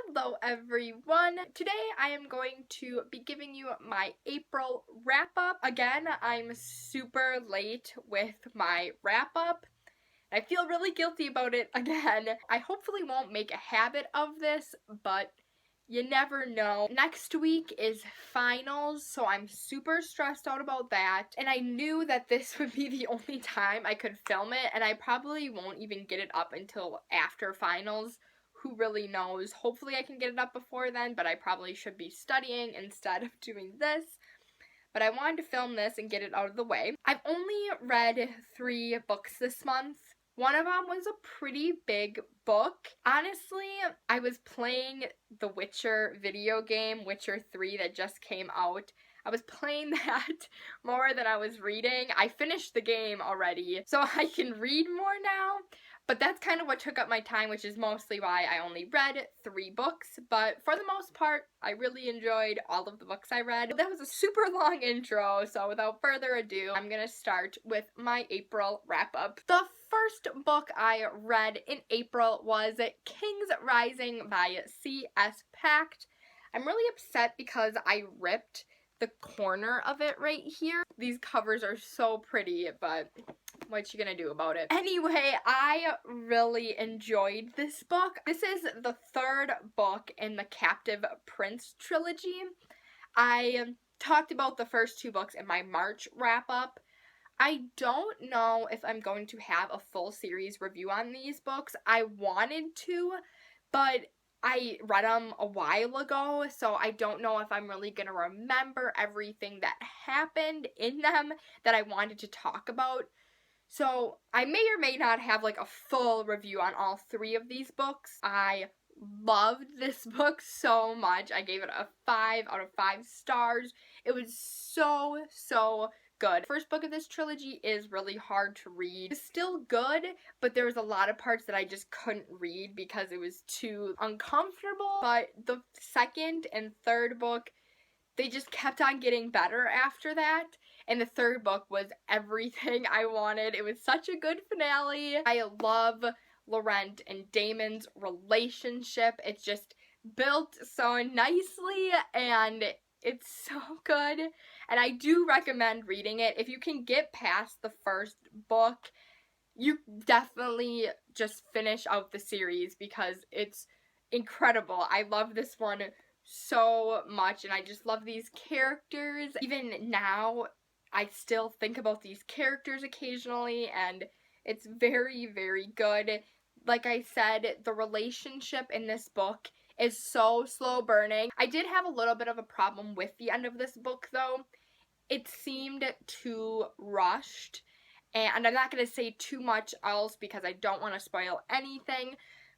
Hello everyone! Today I am going to be giving you my April wrap-up. Again, I'm super late with my wrap-up. I feel really guilty about it again. I hopefully won't make a habit of this, but you never know. Next week is finals, so I'm super stressed out about that. And I knew that this would be the only time I could film it, and I probably won't even get it up until after finals. Who really knows? Hopefully I can get it up before then, but I probably should be studying instead of doing this. But I wanted to film this and get it out of the way. I've only read 3 books this month. One of them was a pretty big book. Honestly, I was playing the Witcher video game, Witcher 3, that just came out. I was playing that more than I was reading. I finished the game already, so I can read more now. But that's kind of what took up my time, which is mostly why I only read 3 books. But for the most part, I really enjoyed all of the books I read. That was a super long intro, so without further ado, I'm gonna start with my April wrap-up. The first book I read in April was King's Rising by C.S. Pact. I'm really upset because I ripped the corner of it right here. These covers are so pretty, but what you gonna do about it? Anyway, I really enjoyed this book. This is the 3rd book in the Captive Prince trilogy. I talked about the first 2 books in my March wrap-up. I don't know if I'm going to have a full series review on these books. I wanted to, but I read them a while ago, so I don't know if I'm really going to remember everything that happened in them that I wanted to talk about. So I may or may not have like a full review on all 3 of these books. I loved this book so much. I gave it a 5 out of 5 stars. It was so good. First book of this trilogy is really hard to read. It's still good, but there was a lot of parts that I just couldn't read because it was too uncomfortable. But the second and third book, they just kept on getting better after that. And the third book was everything I wanted. It was such a good finale. I love Laurent and Damon's relationship. It's just built so nicely and it's so good. And I do recommend reading it. If you can get past the first book, you definitely just finish out the series because it's incredible. I love this one so much and I just love these characters. Even now, I still think about these characters occasionally and it's very good. Like I said, the relationship in this book is so slow burning. I did have a little bit of a problem with the end of this book though. It seemed too rushed, and I'm not going to say too much else because I don't want to spoil anything,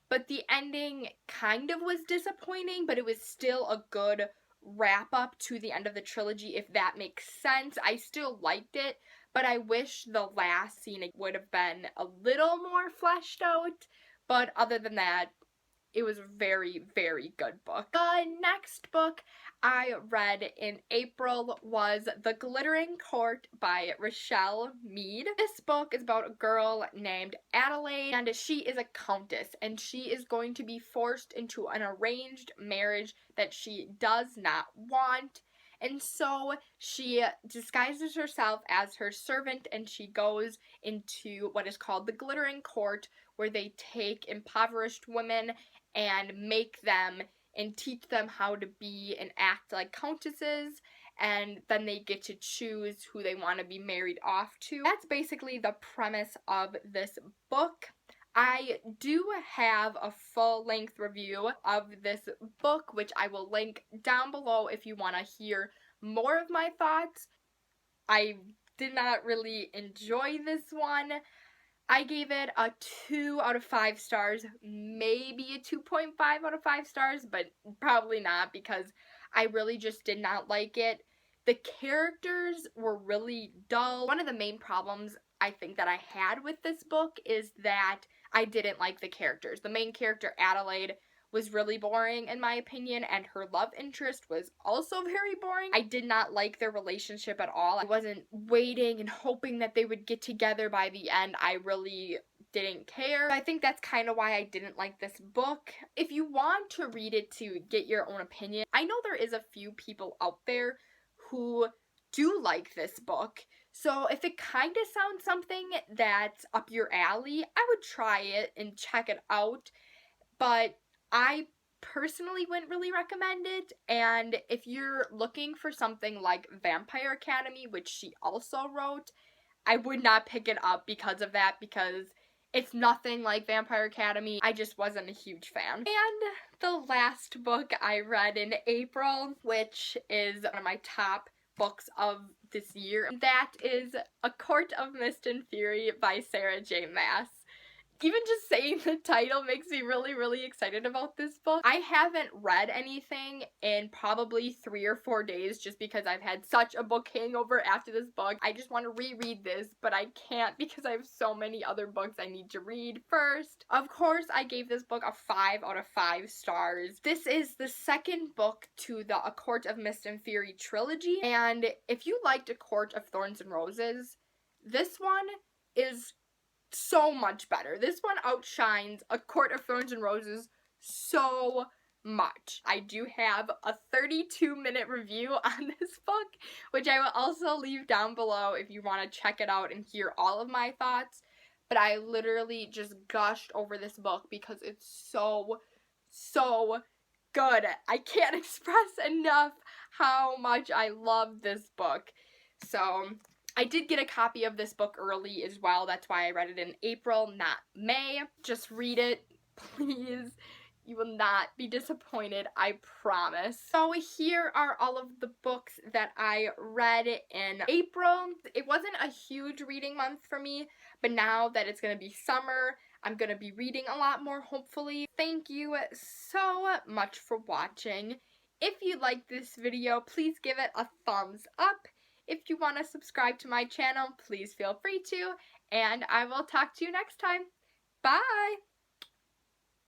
but the ending kind of was disappointing, but it was still a good wrap up to the end of the trilogy, if that makes sense. I still liked it, but I wish the last scene would have been a little more fleshed out, but other than that, it was a very good book. The next book I read in April was The Glittering Court by Rochelle Mead. This book is about a girl named Adelaide, and she is a countess, and she is going to be forced into an arranged marriage that she does not want. And so she disguises herself as her servant and she goes into what is called the Glittering Court, where they take impoverished women and make them and teach them how to be and act like countesses, and then they get to choose who they want to be married off to. That's basically the premise of this book. I do have a full-length review of this book, which I will link down below if you want to hear more of my thoughts. I did not really enjoy this one. I gave it a 2 out of 5 stars, maybe a 2.5 out of 5 stars, but probably not because I really just did not like it. The characters were really dull. One of the main problems I think that I had with this book is that I didn't like the characters. The main character, Adelaide, was really boring in my opinion, and her love interest was also very boring. I did not like their relationship at all. I wasn't waiting and hoping that they would get together by the end. I really didn't care. I think that's kind of why I didn't like this book. If you want to read it to get your own opinion, I know there is a few people out there who do like this book. So if it kind of sounds something that's up your alley, I would try it and check it out. But I personally wouldn't really recommend it. And if you're looking for something like Vampire Academy, which she also wrote, I would not pick it up because of that, because it's nothing like Vampire Academy. I just wasn't a huge fan. And the last book I read in April, which is one of my top books of this year, that is A Court of Mist and Fury by Sarah J. Maas. Even just saying the title makes me really, really excited about this book. I haven't read anything in probably 3 or 4 days just because I've had such a book hangover after this book. I just want to reread this, but I can't because I have so many other books I need to read first. Of course, I gave this book a 5 out of 5 stars. This is the second book to the A Court of Mist and Fury trilogy, and if you liked A Court of Thorns and Roses, this one is so much better. This one outshines A Court of Thorns and Roses so much. I do have a 32-minute review on this book, which I will also leave down below if you want to check it out and hear all of my thoughts. But I literally just gushed over this book because it's so good. I can't express enough how much I love this book. So I did get a copy of this book early as well. That's why I read it in April, not May. Just read it, please. You will not be disappointed, I promise. So here are all of the books that I read in April. It wasn't a huge reading month for me, but now that it's going to be summer, I'm going to be reading a lot more, hopefully. Thank you so much for watching. If you like this video, please give it a thumbs up. If you want to subscribe to my channel, please feel free to, and I will talk to you next time. Bye!